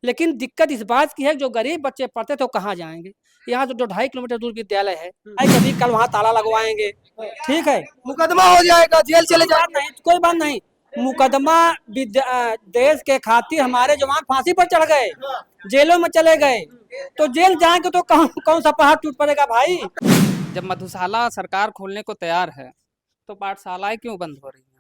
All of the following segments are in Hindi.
लेकिन दिक्कत इस बात की है जो गरीब बच्चे पढ़ते थे वो कहाँ जाएंगे। यहाँ जो 2.5 किलोमीटर दूर विद्यालय है, कभी कल वहाँ ताला लगवाएंगे, ठीक है, मुकदमा हो जाएगा, जेल चले कोई बात जाएंगे। नहीं, कोई बात नहीं। मुकदमा देश के खातिर हमारे जवान फांसी पर चढ़ गए, जेलों में चले गए, तो जेल जाएंगे तो कौन कौन सा पहाड़ टूट पड़ेगा भाई। जब मधुशाला सरकार खोलने को तैयार है तो पाठशालाएं क्यों बंद हो रही हैं?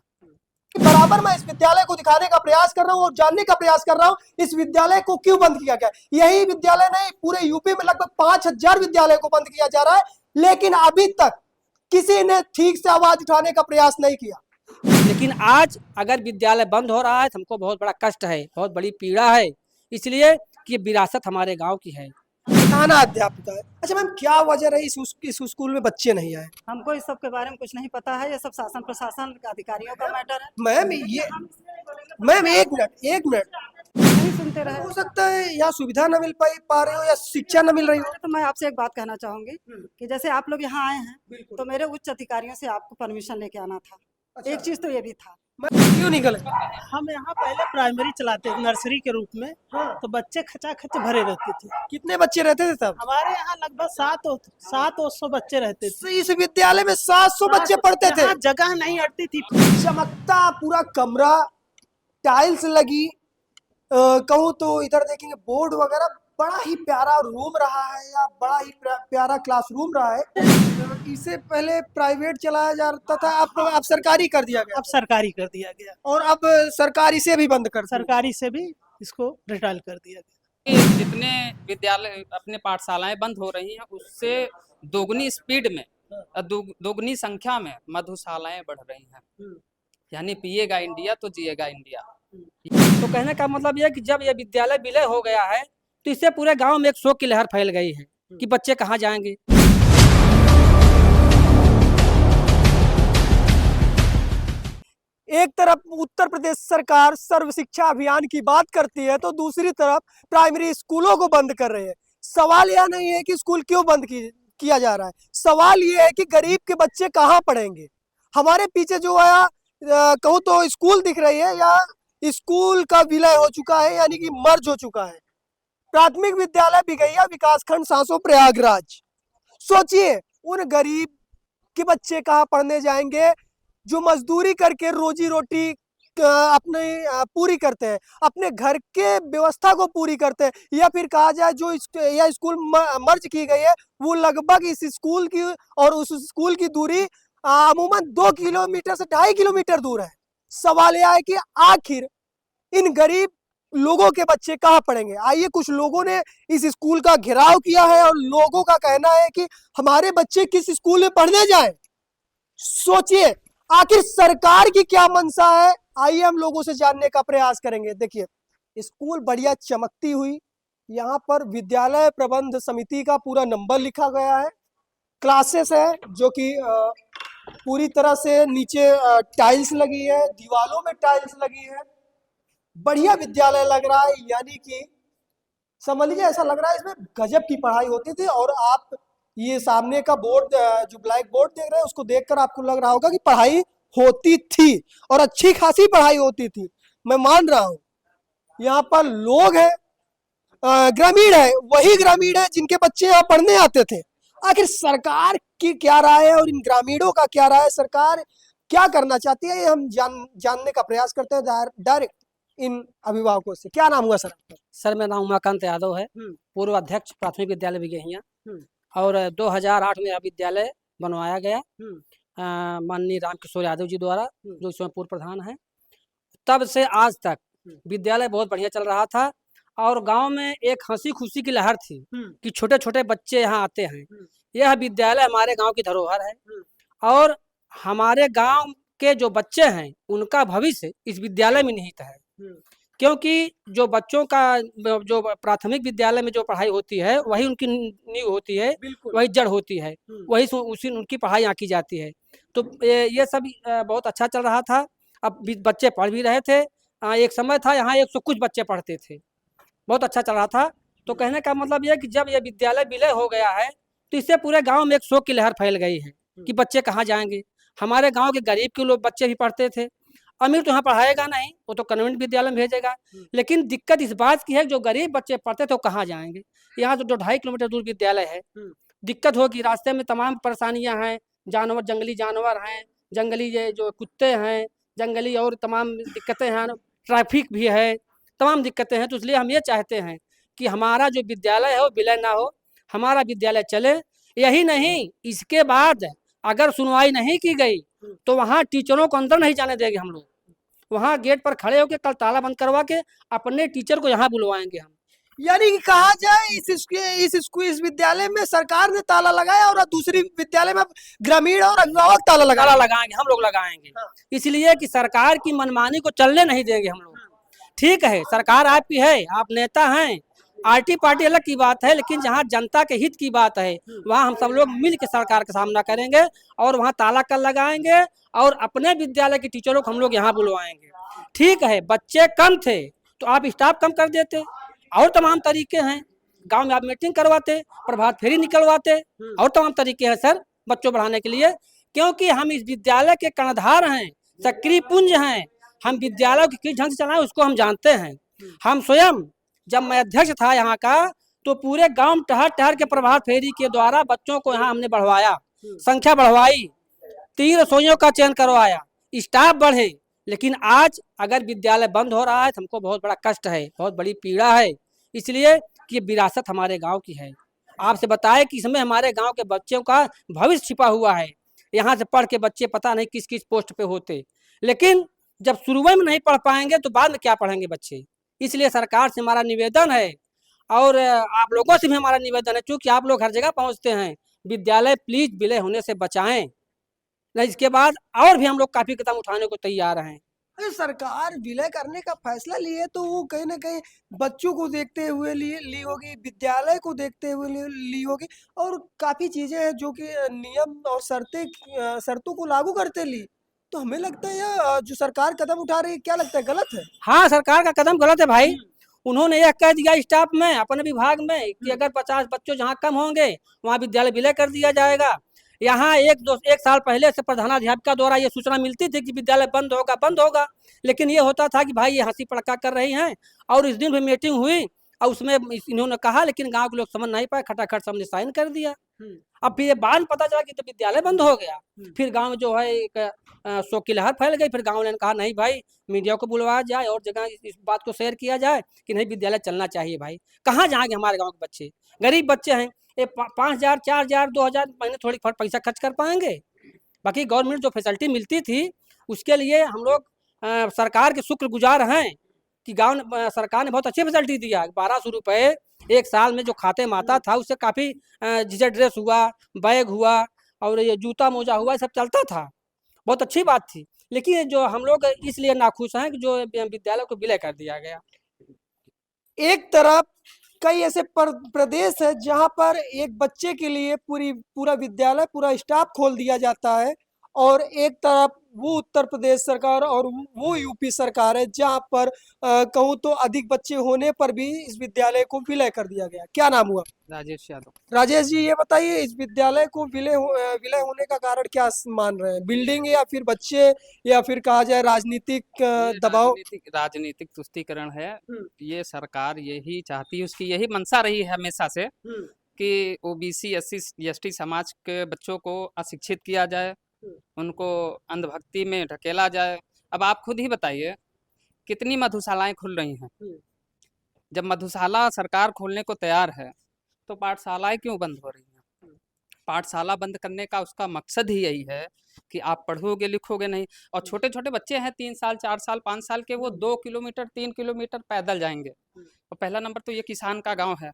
बराबर मैं इस विद्यालय को दिखाने का प्रयास कर रहा हूँ और जानने का प्रयास कर रहा हूँ इस विद्यालय को क्यों बंद किया गया। यही विद्यालय नहीं, पूरे यूपी में लगभग 5000 विद्यालय को बंद किया जा रहा है, लेकिन अभी तक किसी ने ठीक से आवाज उठाने का प्रयास नहीं किया। लेकिन आज अगर विद्यालय बंद हो रहा है तो हमको बहुत बड़ा कष्ट है, बहुत बड़ी पीड़ा है, इसलिए कि विरासत हमारे गांव की है। थाना अध्यापिका है। अच्छा मैम, क्या वजह रही इस स्कूल में बच्चे नहीं आए? हमको इस सब के बारे में कुछ नहीं पता है, ये सब शासन प्रशासन अधिकारियों का मैटर है। मैम एक मिनट नहीं सुनते रहे हो सकता है या सुविधा न मिल पा रही हो या शिक्षा न मिल रही हो। तो मैं आपसे एक बात कहना चाहूंगी कि जैसे आप लोग यहाँ आए हैं तो मेरे उच्च अधिकारियों से आपको परमिशन लेके आना था। अच्छा। एक चीज तो ये भी था, क्यों निकले? हम यहाँ पहले प्राइमरी चलाते थे नर्सरी के रूप में, तो बच्चे खचाखच भरे रहते थे। कितने बच्चे रहते थे तब? हमारे यहाँ लगभग 700 बच्चे रहते थे। इस विद्यालय में 700 बच्चे पढ़ते थे। यहाँ जगह नहीं अटती थी। चमकता पूरा कमरा, टाइल्स लगी, कहूँ तो इधर देखेंगे बोर्ड वगैरह, बड़ा ही प्यारा रूम रहा है या बड़ा ही प्यारा क्लासरूम रहा है। इससे पहले प्राइवेट चलाया जाता था, अब सरकारी कर दिया गया। अब सरकारी कर दिया गया और अब सरकारी से भी बंद कर, सरकारी से भी इसको रिटायल कर दिया गया। जितने विद्यालय अपने पाठशालाएं बंद हो रही हैं उससे दोगुनी स्पीड में दोगुनी संख्या में मधुशालाएं बढ़ रही हैं। यानी पिएगा इंडिया तो जिएगा इंडिया। तो कहने का मतलब यह कि जब यह विद्यालय विलय हो गया है तो इससे पूरे गांव में एक शोक की लहर फैल गई है कि बच्चे कहाँ जाएंगे। एक तरफ उत्तर प्रदेश सरकार सर्व शिक्षा अभियान की बात करती है तो दूसरी तरफ प्राइमरी स्कूलों को बंद कर रहे हैं। सवाल यह नहीं है कि स्कूल क्यों बंद किया जा रहा है, सवाल यह है कि गरीब के बच्चे कहाँ पढ़ेंगे। हमारे पीछे जो है कहूँ तो स्कूल दिख रही है या स्कूल का विलय हो चुका है, यानी कि मर्ज हो चुका है। प्राथमिक विद्यालय बिगैया विकासखंड सांसो प्रयागराज। सोचिए उन गरीब के बच्चे कहाँ पढ़ने जाएंगे जो मजदूरी करके रोजी रोटी अपने पूरी करते हैं, अपने घर के व्यवस्था को पूरी करते हैं। या फिर कहा जाए जो यह स्कूल मर्ज की गई है वो लगभग इस स्कूल की और उस स्कूल की दूरी अमूमन 2 किलोमीटर से 2.5 किलोमीटर दूर है। सवाल यह है कि आखिर इन गरीब लोगों के बच्चे कहाँ पढ़ेंगे। आइए कुछ लोगों ने इस स्कूल का घेराव किया है और लोगों का कहना है कि हमारे बच्चे किस स्कूल में पढ़ने जाएं। सोचिए आखिर सरकार की क्या मंशा है, आइए हम लोगों से जानने का प्रयास करेंगे। देखिए स्कूल बढ़िया चमकती हुई, यहाँ पर विद्यालय प्रबंध समिति का पूरा नंबर लिखा गया है, क्लासेस है जो कि पूरी तरह से नीचे टाइल्स लगी है, दीवालों में टाइल्स लगी है, बढ़िया विद्यालय लग रहा है। यानी कि समझ लीजिए ऐसा लग रहा है इसमें गजब की पढ़ाई होती थी। और आप ये सामने का बोर्ड जो ब्लैक बोर्ड देख रहे हैं उसको देखकर आपको लग रहा होगा कि पढ़ाई होती थी और अच्छी खासी पढ़ाई होती थी, मैं मान रहा हूँ। यहाँ पर लोग हैं, ग्रामीण है, वही ग्रामीण है जिनके बच्चे यहाँ पढ़ने आते थे। आखिर सरकार की क्या राय है और इन ग्रामीणों का क्या राय है, सरकार क्या करना चाहती है, ये हम जानने का प्रयास करते हैं डायरेक्ट इन अभिभावकों से। क्या नाम हुआ सर आपका? सर मेरा नाम उमाकांत यादव है, पूर्व अध्यक्ष प्राथमिक विद्यालय बिगहिया, और 2008 में यह विद्यालय बनवाया गया माननीय रामकिशोर यादव जी द्वारा, जो इसमें पूर्व प्रधान है। तब से आज तक विद्यालय बहुत बढ़िया चल रहा था और गांव में एक हंसी खुशी की लहर थी कि छोटे छोटे बच्चे यहाँ आते हैं। यह विद्यालय हमारे गांव की धरोहर है और हमारे गांव के जो बच्चे हैं उनका भविष्य इस विद्यालय में निहित है, क्योंकि जो बच्चों का जो प्राथमिक विद्यालय में जो पढ़ाई होती है वही उनकी नींव होती है, वही जड़ होती है, वही उसी उनकी पढ़ाई यहाँ की जाती है। तो ये सब बहुत अच्छा चल रहा था। अब बच्चे पढ़ भी रहे थे, एक समय था यहाँ 100 कुछ बच्चे पढ़ते थे, बहुत अच्छा चल रहा था। तो कहने का मतलब यह कि जब यह विद्यालय विलय हो गया है तो इससे पूरे गांव में एक शोक की लहर फैल गई है कि बच्चे कहाँ जाएंगे। हमारे गांव के गरीब के लोग बच्चे भी पढ़ते थे, अमीर तो यहाँ पढ़ाएगा नहीं, वो तो कन्वेंट विद्यालय में भेजेगा। लेकिन दिक्कत इस बात की है जो गरीब बच्चे पढ़ते तो कहाँ जाएंगे, यहाँ तो 2-2.5 किलोमीटर दूर विद्यालय है। दिक्कत होगी, रास्ते में तमाम परेशानियां हैं, जानवर, जंगली जानवर हैं, जंगली ये जो कुत्ते हैं, जंगली और तमाम दिक्कतें हैं, ट्रैफिक भी है, तमाम दिक्कतें हैं। तो इसलिए हम ये चाहते हैं कि हमारा जो विद्यालय है वो विलय ना हो, हमारा विद्यालय चले। यही नहीं, इसके बाद अगर सुनवाई नहीं की गई तो वहाँ टीचरों को अंदर नहीं जाने देंगे हम लोग, वहाँ गेट पर खड़े होकर कल ताला बंद करवा के अपने टीचर को यहाँ बुलवाएंगे हम। यानी कि कहा जाए इस विद्यालय में सरकार ने ताला लगाया और दूसरी विद्यालय में ग्रामीण और अभिभावक ताला लगाएंगे, हम लोग लगाएंगे। इसलिए कि सरकार की मनमानी को चलने नहीं देंगे हम लोग। ठीक है, सरकार आपकी है, आप नेता हैं, आरटी पार्टी अलग की बात है, लेकिन जहाँ जनता के हित की बात है वहाँ हम सब लोग मिल के सरकार का सामना करेंगे और वहाँ ताला कल लगाएंगे और अपने विद्यालय के टीचरों को हम लोग यहाँ बुलवाएंगे। ठीक है, बच्चे कम थे तो आप स्टाफ कम कर देते, और तमाम तरीके हैं, गांव में आप मीटिंग करवाते, प्रभात फेरी निकलवाते, और तमाम तरीके हैं सर बच्चों बढ़ाने के लिए। क्योंकि हम इस विद्यालय के कर्णधार हैं, सक्रिय पुंज हैं, हम विद्यालय को किस ढंग से चलाएं उसको हम जानते हैं। हम स्वयं जब मैं अध्यक्ष था यहाँ का तो पूरे गांव टहर टहर के प्रभात फेरी के द्वारा बच्चों को यहाँ हमने बढ़वाया, संख्या बढ़वाई, 3 रसोइयों का चयन करवाया, स्टाफ बढ़े। लेकिन आज अगर विद्यालय बंद हो रहा है तो हमको बहुत बड़ा कष्ट है, बहुत बड़ी पीड़ा है, इसलिए कि विरासत हमारे गांव की है। आपसे बताएं कि इसमें हमारे गांव के बच्चों का भविष्य छिपा हुआ है। यहाँ से पढ़ के बच्चे पता नहीं किस किस पोस्ट पे होते, लेकिन जब शुरुआत में नहीं पढ़ पाएंगे तो बाद में क्या पढ़ेंगे बच्चे। इसलिए सरकार से हमारा निवेदन है और आप लोगों से भी हमारा निवेदन है, चूँकि आप लोग हर जगह पहुँचते हैं, विद्यालय प्लीज विलय होने से बचाएं, नहीं इसके बाद और भी हम लोग काफ़ी कदम उठाने को तैयार हैं। अरे सरकार विलय करने का फैसला ली है तो वो कहीं ना कहीं बच्चों को देखते हुए ली होगी, विद्यालय को देखते हुए ली होगी, और काफी चीजें हैं जो कि नियम और शर्तों को लागू करते ली। तो हमें लगता है यह जो सरकार कदम उठा रही है, क्या लगता है गलत है? हाँ, सरकार का कदम गलत है भाई। उन्होंने यह कह दिया स्टाफ में, अपने विभाग में, कि अगर 50 बच्चों जहाँ कम होंगे वहाँ विद्यालय विलय कर दिया जाएगा। यहाँ एक साल पहले से प्रधानाध्यापिका द्वारा ये सूचना मिलती थी कि विद्यालय बंद होगा, लेकिन ये होता था कि भाई ये हंसी पड़का कर रही हैं। और इस दिन भी मीटिंग हुई और उसमें इन्होंने कहा, लेकिन गांव के लोग समझ नहीं पाए, खटाखट सबने साइन कर दिया। अब फिर ये बाद में पता चला कि तो विद्यालय बंद हो गया। फिर गांव में जो है एक शोक की लहर फैल गई। फिर गांव ने कहा नहीं भाई, मीडिया को बुलवाया जाए और जगह इस बात को शेयर किया जाए कि नहीं विद्यालय चलना चाहिए। भाई कहाँ जाएंगे हमारे गाँव के बच्चे, गरीब बच्चे हैं, ये 5,000, 4,000, 2,000 महीने थोड़ी पैसा खर्च कर पाएंगे। बाकी गवर्नमेंट जो फैसिलिटी मिलती थी उसके लिए हम लोग सरकार के शुक्रगुजार हैं कि सरकार ने बहुत अच्छी फैसिलिटी दिया। 1,200 रुपये एक साल में जो खाते में आता था उससे काफ़ी जीजर ड्रेस हुआ, बैग हुआ और ये जूता मोजा हुआ, सब चलता था, बहुत अच्छी बात थी। लेकिन जो हम लोग इसलिए नाखुश हैं कि जो विद्यालय को विलय कर दिया गया। एक तरफ कई ऐसे प्रदेश है जहां पर एक बच्चे के लिए पूरा विद्यालय, पूरा स्टाफ खोल दिया जाता है, और एक तरफ वो उत्तर प्रदेश सरकार और वो यूपी सरकार है जहां पर कहूँ तो अधिक बच्चे होने पर भी इस विद्यालय को विलय कर दिया गया। क्या नाम हुआ? राजेश यादव। राजेश जी, ये बताइए इस विद्यालय को विलय होने का कारण क्या मान रहे हैं? बिल्डिंग या फिर बच्चे या फिर कहा जाए राजनीतिक दबाव? राजनीतिक तुष्टीकरण है। ये सरकार यही चाहती है, उसकी यही मंशा रही है हमेशा से कि ओबीसी SC ST समाज के बच्चों को अशिक्षित किया जाए, उनको अंधभक्ति में ढकेला जाए। अब आप खुद ही बताइए कितनी मधुशालाएं खुल रही हैं। जब मधुशाला सरकार खोलने को तैयार है तो पाठशालाएं क्यों बंद हो रही हैं? पाठशाला बंद करने का उसका मकसद ही यही है कि आप पढ़ोगे लिखोगे नहीं। और छोटे छोटे बच्चे हैं 3 साल 4 साल 5 साल के, वो 2 किलोमीटर 3 किलोमीटर पैदल जाएंगे। और पहला नंबर तो ये किसान का गाँव है,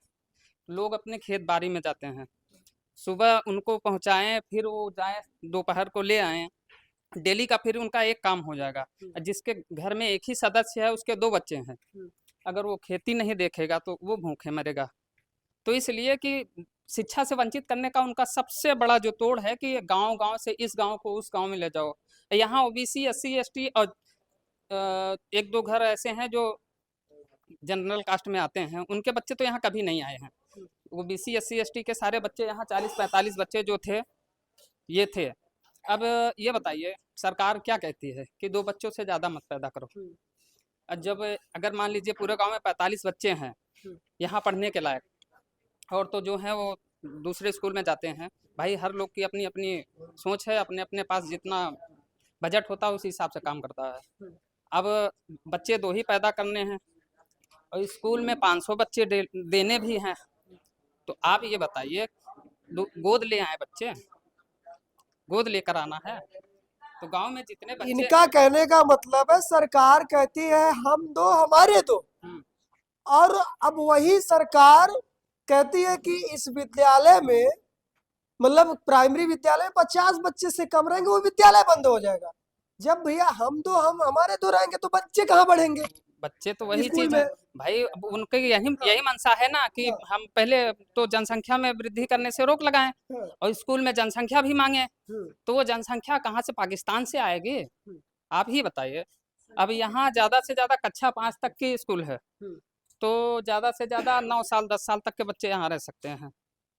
लोग अपने खेत बाड़ी में जाते हैं, सुबह उनको पहुंचाएं, फिर वो जाएं दोपहर को ले आएं, डेली का फिर उनका एक काम हो जाएगा। जिसके घर में एक ही सदस्य है उसके 2 बच्चे हैं, अगर वो खेती नहीं देखेगा तो वो भूखे मरेगा। तो इसलिए कि शिक्षा से वंचित करने का उनका सबसे बड़ा जो तोड़ है कि गांव से इस गांव को उस गांव में ले जाओ। यहाँ ओबीसी SC ST और 1-2 घर ऐसे हैं जो जनरल कास्ट में आते हैं, उनके बच्चे तो यहाँ कभी नहीं आए हैं। ओबीसी SC ST के सारे बच्चे यहाँ 40-45 बच्चे जो थे ये थे। अब ये बताइए, सरकार क्या कहती है कि 2 बच्चों से ज़्यादा मत पैदा करो। जब अगर मान लीजिए पूरे गांव में 45 बच्चे हैं यहाँ पढ़ने के लायक, और तो जो है वो दूसरे स्कूल में जाते हैं। भाई हर लोग की अपनी अपनी सोच है, अपने अपने पास जितना बजट होता है उसी हिसाब से काम करता है। अब बच्चे 2 ही पैदा करने हैं और स्कूल में 500 बच्चे देने भी हैं, तो आप ये बताइए, गोद ले आए बच्चे, गोद लेकर आना है। तो गांव में जितने बच्चे इनका कहने का मतलब है सरकार कहती है हम दो हमारे दो, और अब वही सरकार कहती है कि इस विद्यालय में मतलब प्राइमरी विद्यालय में 50 बच्चे से कम रहेंगे वो विद्यालय बंद हो जाएगा। जब भैया हम दो हम हमारे दो रहेंगे तो बच्चे कहाँ बढ़ेंगे? बच्चे तो वही स्कूल चीज है में भाई, अब उनके यही मंशा है ना कि हम पहले तो जनसंख्या में वृद्धि करने से रोक लगाएं और स्कूल में जनसंख्या भी मांगे, तो वो जनसंख्या कहाँ से पाकिस्तान से आएगी? आप ही बताइए। अब यहाँ ज्यादा से ज्यादा कक्षा 5 तक की स्कूल है, तो ज्यादा से ज्यादा 9 साल 10 साल तक के बच्चे यहाँ रह सकते हैं,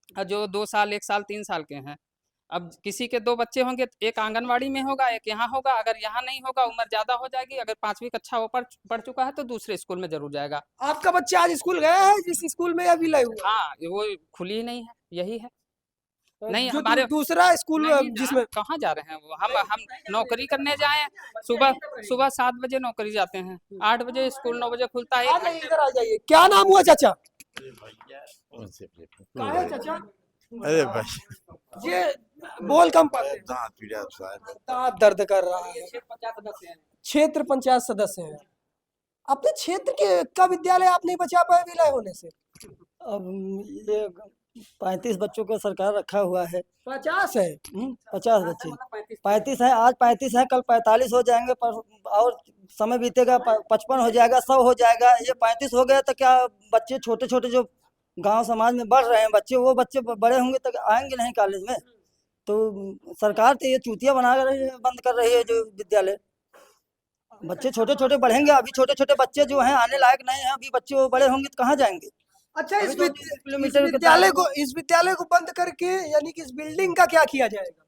और जो 2 साल 1 साल 3 साल के हैं। अब किसी के 2 बच्चे होंगे, एक आंगनवाड़ी में होगा, एक यहाँ होगा। अगर यहाँ नहीं होगा, उम्र ज्यादा हो जाएगी, अगर 5वीं कक्षा वो पढ़ चुका है तो दूसरे स्कूल में जरूर जाएगा। आपका बच्चा आज स्कूल गया है जिस स्कूल में अभी लय हुआ? हाँ, वो खुली ही नहीं है, यही है। नहीं जो हमारे दूसरा स्कूल जिसमें कहाँ जा रहे हैं वो, हम नौकरी करने जाए, सुबह 7 बजे नौकरी जाते हैं, 8 बजे स्कूल 9 बजे खुलता है। इधर आ जाइए। क्या नाम हुआ चाचा? कहाँ है चाचा? अरे भाई ये बोल कम पाते हैं। दांत पीड़ा साहब, दांत दर्द कर रहा है। क्षेत्र पंचायत सदस्य हैं। अपने क्षेत्र के का विद्यालय आप नहीं बचा पाए विलय होने से? अब ये 35 बच्चों का सरकार रखा हुआ है। 50 है? 50 बच्चे 35 है, आज 35 है, कल 45 हो जाएंगे, पर और समय बीतेगा 55 हो जाएगा, 100 हो जाएगा। ये 35 हो गया तो क्या बच्चे छोटे छोटे जो गांव समाज में बढ़ रहे हैं बच्चे, वो बच्चे बड़े होंगे तो आएंगे नहीं कॉलेज में। तो सरकार तो ये चूतिया बना रही है, बंद कर रही है जो विद्यालय। बच्चे छोटे छोटे बढ़ेंगे, अभी छोटे छोटे बच्चे जो हैं आने लायक नहीं है, अभी बच्चे वो बड़े होंगे तो कहाँ जाएंगे? अच्छा, इस अभी तो 20 किलोमीटर इस विद्यालय को बंद करके यानी कि इस बिल्डिंग का क्या किया जाएगा?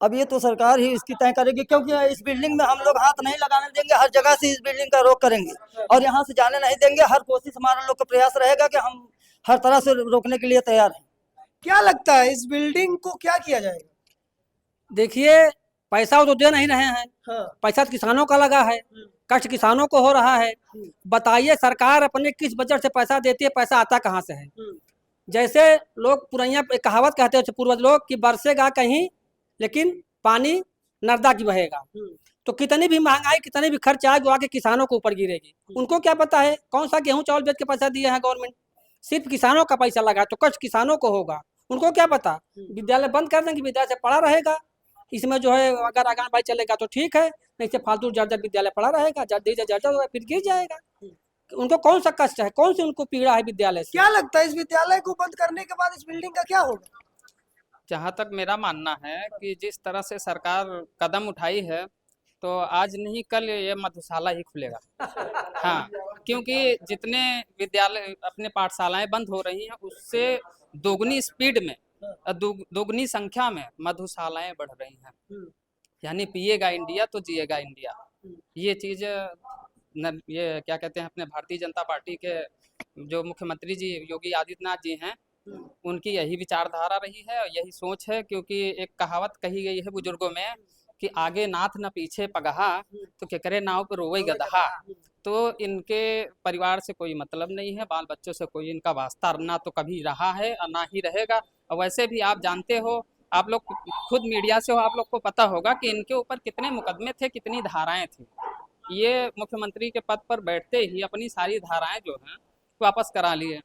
अब ये तो सरकार ही इसकी तय करेगी, क्योंकि इस बिल्डिंग में हम लोग हाथ नहीं लगाने देंगे। हर जगह से इस बिल्डिंग का रोक करेंगे और यहाँ से जाने नहीं देंगे। हर कोशिश हमारा लोग का प्रयास रहेगा कि हम हर तरह से रोकने के लिए तैयार हैं। क्या लगता है इस बिल्डिंग को क्या किया जाएगा? देखिए, पैसा वो तो दे नहीं रहे हैं, हाँ। पैसा तो किसानों का लगा है, कष्ट किसानों को हो रहा है। बताइए सरकार अपने किस बजट से पैसा देती है, पैसा आता कहाँ से है? जैसे लोग पुरैया कहावत कहते हैं पूर्वज लोग कि बरसेगा कहीं लेकिन पानी नर्दा की बहेगा। तो कितनी भी महंगाई कितनी भी खर्च आए वो आके किसानों के ऊपर गिरेगी। उनको क्या पता है कौन सा गेहूं चावल बेच के पैसा दिया है गवर्नमेंट? सिर्फ किसानों का पैसा लगा तो कष्ट किसानों को होगा। उनको क्या पता? विद्यालय बंद कर देंगे, विद्यालय से पड़ा रहेगा। इसमें जो है अगर आगान भाई चलेगा तो ठीक है, नहीं से फालतू जर्जर विद्यालय पड़ा रहेगा, जर्जर फिर गिर जाएगा। उनको कौन सा कष्ट है, कौन सी उनको पीड़ा है विद्यालय से? क्या लगता है इस विद्यालय को बंद करने के बाद इस बिल्डिंग का क्या होगा? जहाँ तक मेरा मानना है कि जिस तरह से सरकार कदम उठाई है, तो आज नहीं कल ये मधुशाला ही खुलेगा। हाँ, क्योंकि जितने विद्यालय अपने पाठशालाएं बंद हो रही हैं उससे दोगुनी स्पीड में, दोगुनी संख्या में मधुशालाएं बढ़ रही हैं। यानी पिएगा इंडिया तो जिएगा इंडिया। ये चीज ये क्या कहते हैं, अपने भारतीय जनता पार्टी के जो मुख्यमंत्री जी योगी आदित्यनाथ जी हैं, उनकी यही विचारधारा रही है और यही सोच है। क्योंकि एक कहावत कही गई है बुजुर्गों में कि आगे नाथ न पीछे पगहा, तो केकरे नाव पर रोवे गदहा। तो इनके परिवार से कोई मतलब नहीं है, बाल बच्चों से कोई इनका वास्ता ना तो कभी रहा है और ना ही रहेगा। और वैसे भी आप जानते हो, आप लोग खुद मीडिया से हो, आप लोग को पता होगा कि इनके ऊपर कितने मुकदमे थे, कितनी धाराएं थी। ये मुख्यमंत्री के पद पर बैठते ही अपनी सारी धाराएं जो हैं वापस करा लिए,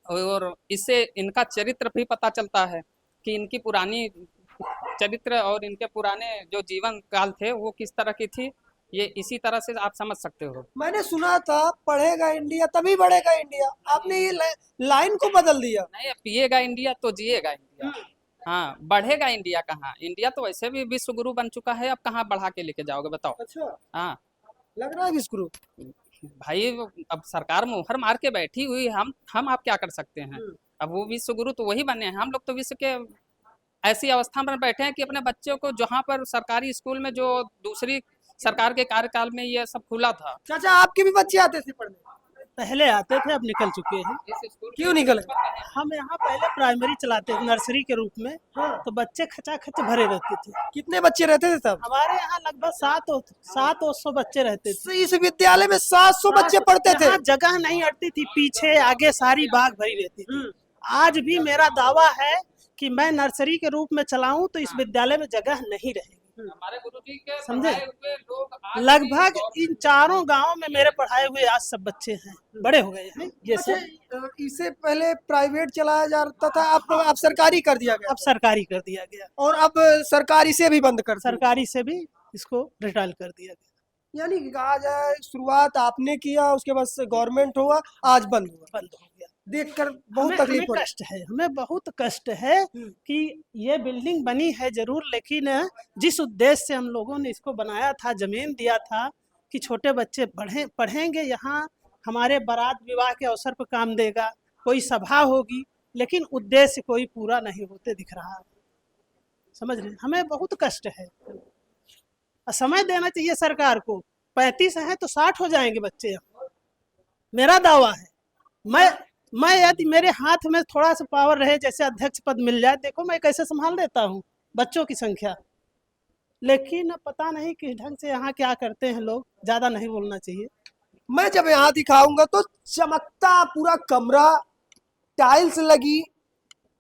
और इससे इनका चरित्र भी पता चलता है कि इनकी पुरानी चरित्र और इनके पुराने जो जीवन काल थे वो किस तरह की थी। ये इसी तरह से आप समझ सकते हो। मैंने सुना था पढ़ेगा इंडिया तभी बढ़ेगा इंडिया, आपने ये लाइन को बदल दिया। नहीं, पिएगा इंडिया तो जिएगा इंडिया। हाँ, बढ़ेगा इंडिया कहाँ? इंडिया तो वैसे भी विश्व गुरु बन चुका है, अब कहाँ बढ़ा के लेके जाओगे बताओ? अच्छा, हाँ, लग रहा है विश्व गुरु भाई अब सरकार मुहर मार के बैठी हुई, हम आप क्या कर सकते हैं? अब वो विश्व गुरु तो वही बने हैं, हम लोग तो विश्व के ऐसी अवस्था में बैठे हैं कि अपने बच्चों को, जहाँ पर सरकारी स्कूल में जो दूसरी सरकार के कार्यकाल में ये सब खुला था, चाचा आपके भी बच्चे आते थे पढ़ने? पहले आते थे, अब निकल चुके हैं। इस स्कूल क्यों निकले? हम यहाँ पहले प्राइमरी चलाते थे नर्सरी के रूप में, हाँ। तो बच्चे खचाखच भरे रहते थे। कितने बच्चे रहते थे तब? हमारे यहाँ लगभग 700 बच्चे रहते थे। इस विद्यालय में 700 बच्चे पढ़ते थे? यहाँ जगह नहीं अटती थी, पीछे आगे सारी बाग भरी रहती थी। आज भी मेरा दावा है कि मैं नर्सरी के रूप में चलाऊं तो इस विद्यालय में जगह नहीं रहेगी। हमारे गुरुजी के समझे? पढ़ाए हुए लोग आज लगभग भी इन चारों गांवों में मेरे पढ़ाए हुए आज सब बच्चे हैं, बड़े हो गए हैं ये सब। अच्छा, इससे पहले प्राइवेट चलाया जाता था, अब सरकारी कर दिया गया अब सरकारी कर दिया गया, और अब सरकारी से भी बंद कर दिया। सरकारी से भी इसको रिटायल कर दिया गया, यानी कि कहा जाए शुरुआत आपने किया, उसके बाद से गवर्नमेंट हुआ, आज बंद हुआ। बंद हो गया। देखकर बहुत हमें तकलीफ हुई। कष्ट है, हमें बहुत कष्ट है कि ये बिल्डिंग बनी है जरूर, लेकिन जिस उद्देश्य से हम लोगों ने इसको बनाया था, जमीन दिया था कि छोटे बच्चे पढ़ेंगे यहाँ, हमारे बारात विवाह के अवसर पर काम देगा, कोई सभा होगी, लेकिन उद्देश्य कोई पूरा नहीं होते दिख रहा है। समझ रहे हैं? हमें बहुत कष्ट है। समय देना चाहिए सरकार को। 35 है तो 60 हो जाएंगे बच्चे यहाँ, मेरा दावा है। मैं यदि मेरे हाथ में थोड़ा सा पावर रहे, जैसे अध्यक्ष पद मिल जाए, देखो मैं कैसे संभाल देता हूँ बच्चों की संख्या, लेकिन पता नहीं किस ढंग से यहाँ क्या करते हैं लोग। ज्यादा नहीं बोलना चाहिए। मैं जब यहाँ दिखाऊंगा तो चमकता पूरा कमरा, टाइल्स लगी,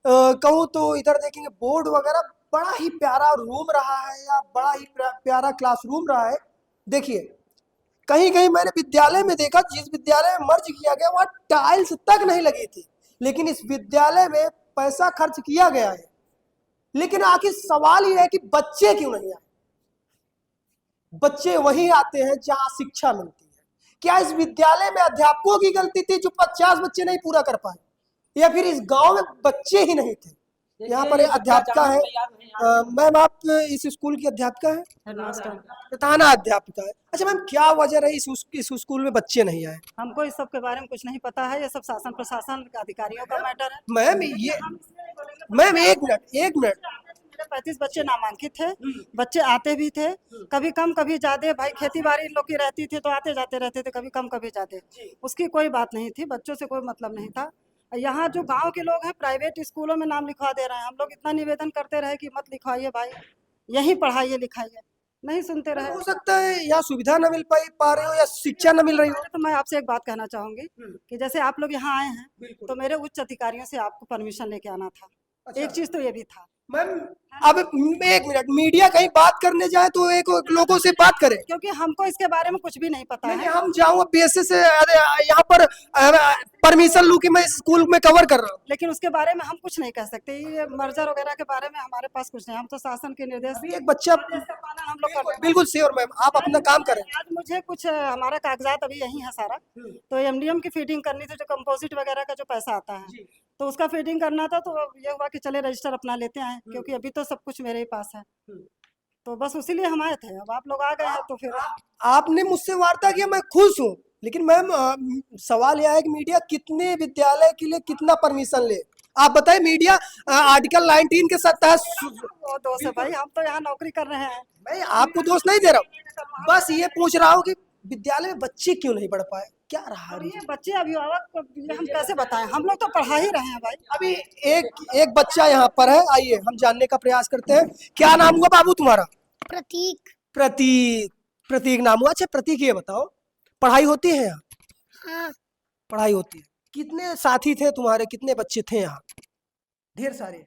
कहूँ तो इधर देखेंगे बोर्ड वगैरह, बड़ा ही प्यारा रूम रहा है, या बड़ा ही प्यारा क्लासरूम रहा है। देखिए कहीं कहीं मैंने विद्यालय में देखा, जिस विद्यालय में मर्ज किया गया वहाँ टाइल्स तक नहीं लगी थी, लेकिन इस विद्यालय में पैसा खर्च किया गया है। लेकिन आखिर सवाल यह है कि बच्चे क्यों नहीं आए? बच्चे वहीं आते हैं जहां शिक्षा मिलती है। क्या इस विद्यालय में अध्यापकों की गलती थी जो 50 बच्चे नहीं पूरा कर पाए, या फिर इस गांव में बच्चे ही नहीं थे? यहाँ पर अध्यापिका है, मैम आप इस स्कूल की अध्यापिका है? प्रधाना अध्यापिका है। अच्छा मैम, क्या वजह रही इस स्कूल में बच्चे नहीं आए? हमको इस सब के बारे में कुछ नहीं पता है, ये सब शासन प्रशासन के अधिकारियों का मैटर है। मैम ये मैम एक मिनट मेरे 35 बच्चे नामांकित थे, बच्चे आते भी थे, कभी कम कभी ज्यादा। भाई खेती बाड़ी लोग की रहती थी तो आते जाते रहते थे, कभी कम कभी ज्यादा, उसकी कोई बात नहीं थी, बच्चों से कोई मतलब नहीं था। यहाँ जो गांव के लोग हैं प्राइवेट स्कूलों में नाम लिखवा दे रहे हैं। हम लोग इतना निवेदन करते रहे कि मत लिखवाइए भाई, यहीं पढ़ाइए लिखाइए, नहीं सुनते रहे। हो सकता है या सुविधा न मिल पा रही हो, या शिक्षा न मिल रही हो। तो मैं आपसे एक बात कहना चाहूंगी कि जैसे आप लोग यहाँ आए हैं तो मेरे उच्च अधिकारियों से आपको परमिशन लेके आना था। एक चीज तो ये भी था मैम, अब एक मिनट, मीडिया कहीं बात करने जाए तो एक लोगों से बात करें, क्योंकि हमको इसके बारे में कुछ भी नहीं पता है। हम जाऊँ बीएसएस से यहाँ पर परमिशन लूं कि मैं स्कूल में कवर कर रहा हूँ, लेकिन उसके बारे में हम कुछ नहीं कह सकते। ये मर्जर वगैरह के बारे में हमारे पास कुछ नहीं, हम तो शासन के निर्देश एक बच्चा का पालन हम लोग कर रहे हैं। बिल्कुल श्योर मैम, आप अपना काम करें। आज मुझे कुछ हमारा कागजात अभी यही है सारा, तो एमडीएम की फीडिंग करनी थी, जो कंपोजिट वगैरह का जो पैसा आता है तो उसका फीडिंग करना था। तो ये हुआ कि चले रजिस्टर अपना लेते आए, क्योंकि अभी तो सब कुछ मेरे ही पास है, तो बस उसीलिए हम आए थे। अब आप लोग आ गए हैं तो फिर आपने मुझसे वार्ता किया, मैं खुश हूँ, लेकिन मैम सवाल यह है कि मीडिया कितने विद्यालय के लिए कितना परमिशन ले? आप बताइए। मीडिया आर्टिकल 19 के तहत वो दोस्त है भाई, हम तो यहाँ नौकरी कर रहे हैं। मैं आपको दोष नहीं दे रहा हूँ, बस ये पूछ रहा हूँ कि विद्यालय में बच्चे क्यों नहीं पढ़ पाए, क्या रहा? ये बच्चे अभिभावक को हम कैसे बताएं, हम लोग तो पढ़ा ही रहे हैं भाई। अभी एक बच्चा यहाँ पर है, आइए हम जानने का प्रयास करते हैं। क्या नाम हुआ बाबू तुम्हारा? प्रतीक नाम हुआ। अच्छा प्रतीक, ये बताओ पढ़ाई होती है यहाँ? हाँ। पढ़ाई होती है। कितने साथी थे तुम्हारे, कितने बच्चे थे यहाँ? ढेर सारे।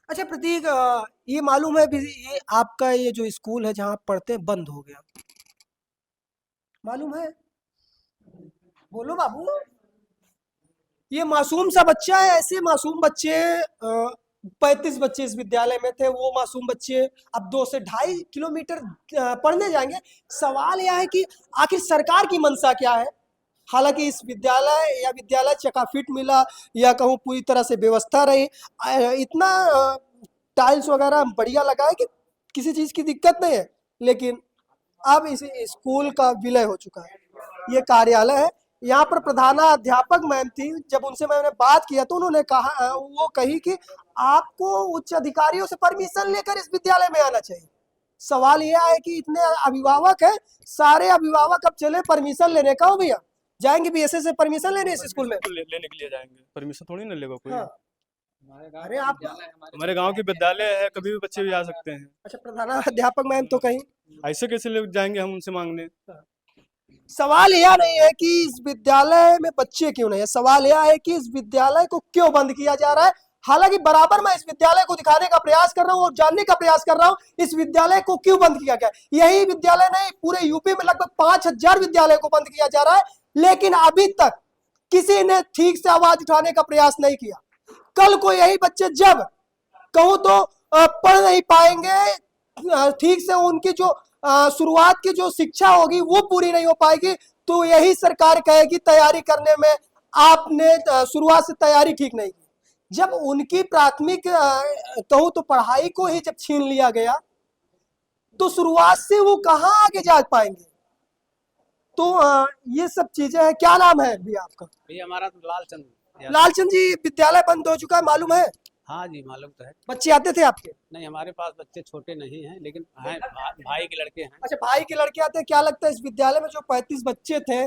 अच्छा प्रतीक, ये मालूम है ये आपका ये जो स्कूल है जहाँ आप पढ़ते हैं बंद हो गया, मालूम है? बोलो बाबू। ये मासूम सा बच्चा है, ऐसे मासूम बच्चे 35 बच्चे इस विद्यालय में थे, वो मासूम बच्चे अब 2 से 2.5 किलोमीटर पढ़ने जाएंगे। सवाल यह है कि आखिर सरकार की मंशा क्या है? हालांकि इस विद्यालय चकाफिट मिला, या कहूँ पूरी तरह से व्यवस्था रही, इतना टाइल्स वगैरह बढ़िया लगा है कि किसी चीज की दिक्कत नहीं है, लेकिन अब इस स्कूल का विलय हो चुका है। ये कार्यालय है, यहाँ पर प्रधानाध्यापक मैम थी, जब उनसे मैंने बात किया तो उन्होंने कहा, वो कही कि आपको उच्च अधिकारियों से परमिशन लेकर इस विद्यालय में आना चाहिए। सवाल यह है कि इतने अभिभावक हैं, सारे अभिभावक अब चले परमिशन लेने का हो भैया, जाएंगे बीएसए से परमिशन लेने इस स्कूल में? लेने के लिए जाएंगे, परमिशन थोड़ी ना लेगा कोई। हाँ। अरे आप हमारे गांव के विद्यालय है, कभी भी बच्चे भी आ सकते हैं। अच्छा, प्रधानाध्यापक मैम तो कहीं ऐसे कैसे लोग जाएंगे हम उनसे मांगने? सवाल यह नहीं है कि इस विद्यालय में बच्चे क्यों नहीं है, सवाल यह है कि इस विद्यालय को क्यों बंद किया जा रहा है। हालांकि बराबर मैं इस विद्यालय को दिखाने का प्रयास कर रहा हूं और जानने का प्रयास कर रहा हूं इस विद्यालय को क्यों बंद किया गया। यही विद्यालय नहीं, पूरे यूपी में लगभग 5000 विद्यालय को बंद किया जा रहा है, लेकिन अभी तक किसी ने ठीक से आवाज उठाने का प्रयास नहीं किया। कल को यही बच्चे जब कहूं तो पढ़ नहीं पाएंगे, ठीक से उनकी जो शुरुआत की जो शिक्षा होगी वो पूरी नहीं हो पाएगी, तो यही सरकार कहेगी तैयारी करने में आपने शुरुआत से तैयारी ठीक नहीं की। जब उनकी प्राथमिक कहूं तो पढ़ाई को ही जब छीन लिया गया, तो शुरुआत से वो कहाँ आगे जा पाएंगे। तो ये सब चीजें हैं। क्या नाम है भैया आपका? भैया हमारा तो लालचंद। लालचंद जी, विद्यालय बंद हो चुका है, मालूम है? हाँ जी मालूम तो है। बच्चे आते थे आपके? नहीं, हमारे पास बच्चे छोटे नहीं हैं, लेकिन हैं, भाई के लड़के हैं। अच्छा, भाई के लड़के आते हैं। क्या लगता है इस विद्यालय में जो 35 बच्चे थे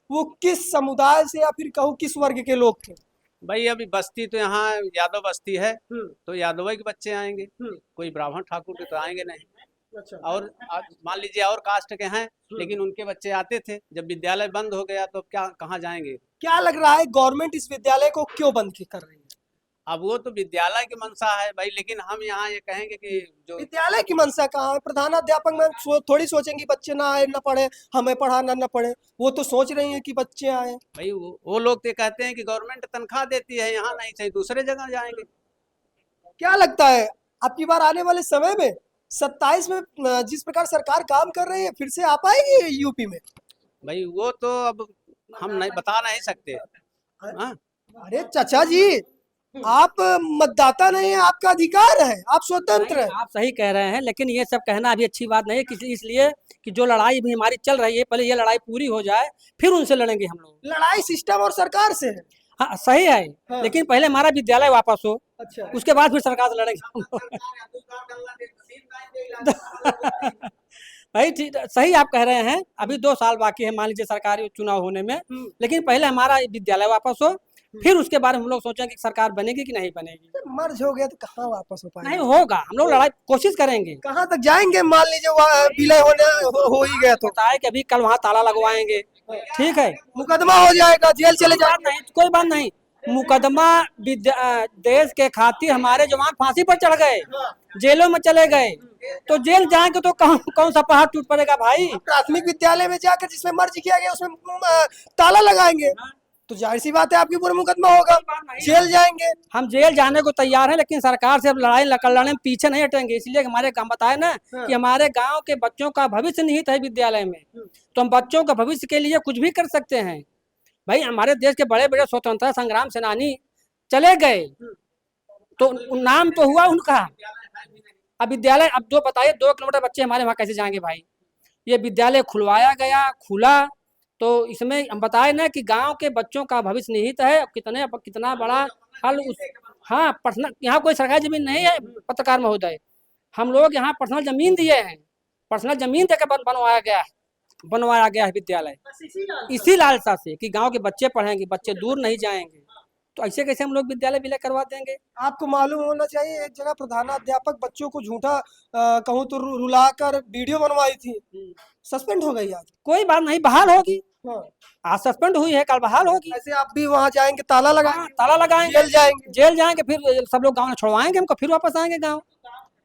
वो किस समुदाय से या फिर कहूँ किस वर्ग के लोग थे? भाई अभी बस्ती तो यहाँ यादव बस्ती है, तो यादव के बच्चे आएंगे, कोई ब्राह्मण ठाकुर के तो आएंगे नहीं। अच्छा। और मान लीजिए और कास्ट के हैं, लेकिन उनके बच्चे आते थे। जब विद्यालय बंद हो गया तो क्या कहाँ जाएंगे? क्या लग रहा है गवर्नमेंट इस विद्यालय को क्यों बंद कर रही है? अब वो तो विद्यालय की मंशा है भाई, लेकिन हम यहाँ ये कहेंगे कि जो विद्यालय की मंशा कहाँ है? प्रधानाध्यापक में थोड़ी सोचेंगे बच्चे ना आए ना पढ़े, हमें पढ़ाना ना पड़े। वो तो सोच रही है कि बच्चे आए। भाई वो लोग तो कहते हैं कि गवर्नमेंट तनख्वाह देती है, यहाँ नहीं चाहिए, दूसरे जगह जाएंगे। क्या लगता है अब की बार आने वाले समय में 27 में जिस प्रकार सरकार काम कर रही है, फिर से आ पाएगी यूपी में? भाई वो तो अब हम नहीं बता नहीं सकते। हाँ? अरे चाचा जी, आप मतदाता नहीं है, आपका अधिकार है, आप स्वतंत्र हैं। आप सही कह रहे हैं, लेकिन ये सब कहना अभी अच्छी बात नहीं है, इसलिए कि जो लड़ाई भी हमारी चल रही है, पहले ये लड़ाई पूरी हो जाए, फिर उनसे लड़ेंगे हम लोग। लड़ाई सिस्टम और सरकार से है। हाँ सही है, हाँ। लेकिन पहले हमारा विद्यालय वापस हो, अच्छा, उसके बाद फिर सरकार से लड़ेंगे हम लोग। भाई ठीक, सही आप कह रहे हैं। अभी 2 साल बाकी है मान लीजिए सरकारी चुनाव होने में, लेकिन पहले हमारा विद्यालय वापस हो, फिर उसके बारे में हम लोग सोचेंगे कि सरकार बनेगी कि नहीं बनेगी। मर्ज हो गया तो कहाँ वापस हो पाएगा? नहीं होगा, हम लोग लड़ाई कोशिश करेंगे। कहाँ तक जाएंगे? मान लीजिए विलय हो ही गया तो बताए कि अभी कल वहाँ ताला लगवाएंगे, ठीक है, मुकदमा हो जाएगा, जेल चले जाएंगे। नहीं कोई बात नहीं, मुकदमा देश के खातिर हमारे जवान फांसी पर चढ़ गए, जेलों में चले गए, तो जेल जाएंगे तो कौन सा पहाड़ टूट पड़ेगा भाई? प्राथमिक विद्यालय में जाकर जिसमें मर्ज किया गया उसमें ताला लगाएंगे तो जाहिर सी बात है आपके पूरा मुकदमा होगा, जेल जाएंगे। हम जेल जाने को तैयार हैं, लेकिन सरकार से अब लड़ाई लड़ने में पीछे नहीं हटेंगे। इसलिए हमारे गांव बताए ना कि हमारे गांव के बच्चों का भविष्य निहित है विद्यालय में, तो हम बच्चों का भविष्य के लिए कुछ भी कर सकते हैं। भाई हमारे देश के बड़े बड़े स्वतंत्रता संग्राम सेनानी चले गए, तो नाम तो हुआ उनका। अब विद्यालय, अब दो बताइए 2 किलोमीटर बच्चे हमारे वहाँ कैसे जाएंगे भाई? ये विद्यालय खुलवाया गया, खुला, तो इसमें हम बताए ना कि गांव के बच्चों का भविष्य निहित है। कितना बड़ा हल उस, हाँ पर्सनल, यहाँ कोई सरकारी जमीन नहीं है पत्रकार महोदय, हम लोग यहाँ पर्सनल जमीन दिए हैं, पर्सनल जमीन देकर बनवाया गया है विद्यालय, इसी लालसा से कि गांव के बच्चे पढ़ेंगे, बच्चे दूर नहीं जाएंगे। तो ऐसे कैसे हम लोग विद्यालय विलय करवा देंगे? आपको मालूम होना चाहिए एक जगह प्रधानाध्यापक बच्चों को झूठा कहूँ तो रुलाकर वीडियो बनवाई थी, सस्पेंड हो गई। आज कोई बात नहीं, बहाल होगी। हाँ। आज सस्पेंड हुई है, कल बहाल होगी। ऐसे आप भी वहाँ जाएंगे, ताला लगाएंगे? ताला लगाएंगे, जेल जाएंगे, फिर सब लोग गाँव में छोड़वाएंगे हमको, फिर वापस आएंगे गाँव,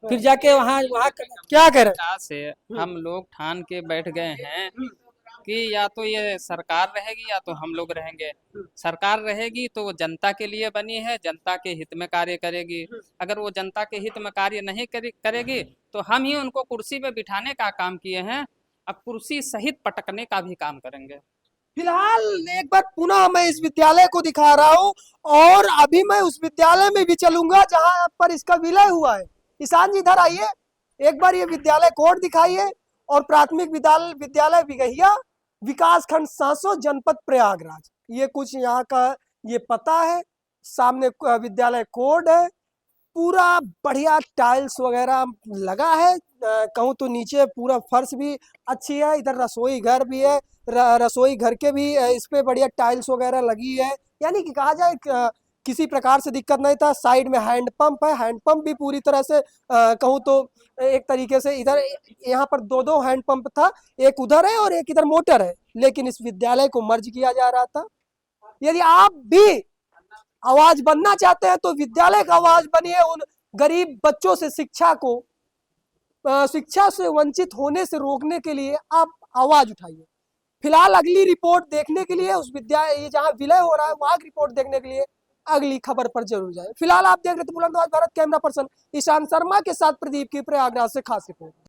फिर जाके वहाँ क्या करें? से हम लोग ठान के बैठ गए हैं कि या तो ये सरकार रहेगी या तो हम लोग रहेंगे। सरकार रहेगी तो वो जनता के लिए बनी है, जनता के हित में कार्य करेगी। अगर वो जनता के हित में कार्य नहीं करेगी तो हम ही उनको कुर्सी पे बिठाने का काम किए हैं, अब कुर्सी सहित पटकने का भी काम करेंगे। फिलहाल एक बार पुनः मैं इस विद्यालय को दिखा रहा हूँ, और अभी मैं उस विद्यालय में भी चलूंगा जहाँ पर इसका विलय हुआ है। ईशान जी इधर आइए, एक बार ये विद्यालय कोड दिखाइए, और प्राथमिक विद्यालय बिगहिया विकास खंड सांसो, जनपद प्रयागराज। ये कुछ यहाँ का ये पता है, सामने विद्यालय कोड है, पूरा बढ़िया टाइल्स वगैरह लगा है। कहूँ तो नीचे पूरा फर्श भी अच्छी है, इधर रसोई घर भी है, रसोई घर के भी इस पे बढ़िया टाइल्स वगैरह लगी है, यानी कि कहा जाए किसी प्रकार से दिक्कत नहीं था। साइड में हैंडपंप है, हैंडपंप भी पूरी तरह से कहूँ तो एक तरीके से इधर यहाँ पर दो हैंडपंप था, एक उधर है और एक इधर मोटर है, लेकिन इस विद्यालय को मर्ज किया जा रहा था। यदि आप भी आवाज बनना चाहते हैं तो विद्यालय का आवाज बनिए, उन गरीब बच्चों से शिक्षा से वंचित होने से रोकने के लिए आप आवाज उठाइए। फिलहाल अगली रिपोर्ट देखने के लिए, उस विद्यालय जहां विलय हो रहा है वहां की रिपोर्ट देखने के लिए अगली खबर पर जरूर जाए। फिलहाल आप देख रहे थे बुलंदवाज भारत, कैमरा पर्सन ईशान शर्मा के साथ प्रदीप की प्रयागराज से खास रिपोर्ट।